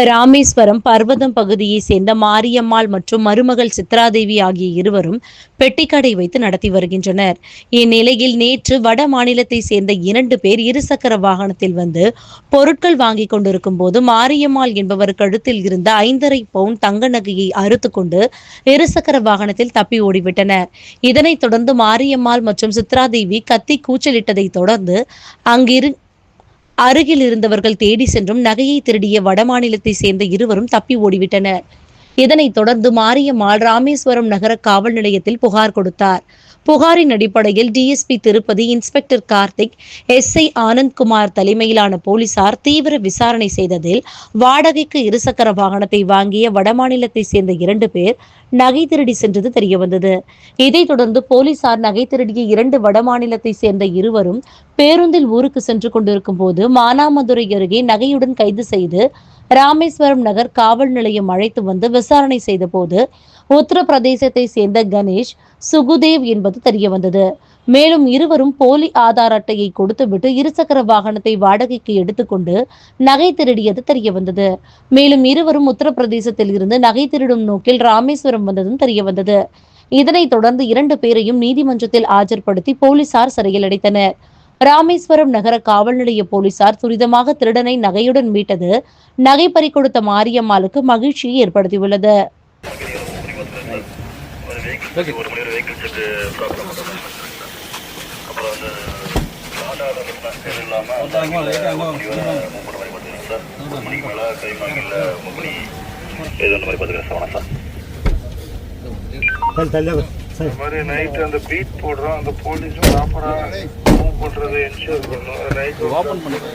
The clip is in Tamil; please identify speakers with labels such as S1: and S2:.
S1: ராமேஸ்வரம் பர்வதம் பகுதியை சேர்ந்த மாரியம்மாள் மற்றும் மருமகள் சித்ராதேவி ஆகிய இருவரும் பெட்டிக்கடை வைத்து நடத்தி வருகின்றனர். இந்நிலையில் நேற்று வட மாநிலத்தை சேர்ந்த 2 பேர் இருசக்கர வாகனத்தில் வந்து பொருட்கள் வாங்கிக் கொண்டிருக்கும் போது மாரியம்மாள் என்பவர் கழுத்தில் இருந்த 5.5 பவுன் தங்க நகையை அறுத்து கொண்டு இருசக்கர வாகனத்தில் தப்பி ஓடிவிட்டனர். இதனைத் தொடர்ந்து மாரியம்மாள் மற்றும் சித்ராதேவி கத்தி கூச்சலிட்டதை தொடர்ந்து அருகில் இருந்தவர்கள் தேடி சென்றும் நகையை திருடிய வடமாநிலத்தை சேர்ந்த இருவரும் தப்பி ஓடிவிட்டனர். இதனைத் தொடர்ந்து மாரியம்மாள் ராமேஸ்வரம் நகர காவல் நிலையத்தில் புகார் கொடுத்தார். புகாரின் அடிப்படையில் DSP Tirupati, inspector Karthik, SI Anandkumar தலைமையிலான போலீசார் தீவிர விசாரணை செய்ததில் வாடகைக்கு இருசக்கர வாகனத்தை வாங்கிய வடமாநிலத்தை சேர்ந்த 2 பேர் நகை திருடி சென்றது தெரியவந்தது. இதைத் தொடர்ந்து போலீசார் நகை திருடிய 2 வடமாநிலத்தை சேர்ந்த இருவரும் பேருந்தில் ஊருக்கு சென்று கொண்டிருக்கும் போது மானாமதுரை அருகே நகையுடன் கைது செய்து ராமேஸ்வரம் நகர் காவல் நிலையம் அழைத்து வந்து விசாரணை செய்த போது உத்தரப்பிரதேசத்தை சேர்ந்த கணேஷ், சுகுதேவ் என்பது தெரியவந்தது. மேலும் இருவரும் போலி ஆதார் அட்டையை கொடுத்துவிட்டு இருசக்கர வாகனத்தை வாடகைக்கு எடுத்துக்கொண்டு நகை திருடியது தெரியவந்தது. மேலும் இருவரும் உத்தரப்பிரதேசத்தில் இருந்து நகை திருடும் நோக்கில் ராமேஸ்வரம் வந்ததும் தெரியவந்தது. இதனைத் தொடர்ந்து 2 பேரையும் நீதிமன்றத்தில் ஆஜர்படுத்தி போலீசார் சிறையில் அடைத்தனர். ராமேஸ்வரம் நகர காவல் நிலைய போலீசார் துரிதமாக திருடனை நகையுடன் மீட்டது நகை பறிகொடுத்த மாரியம்மாளுக்கு மகிழ்ச்சியை ஏற்படுத்தியுள்ளது.
S2: நைட் அந்த பீட் போடுறோம், அந்த போலீஸ் ப்ராப்பரா மூவ் பண்றதை என்ஷூர் பண்ணணும். நைட் ஓபன் பண்ணுங்க.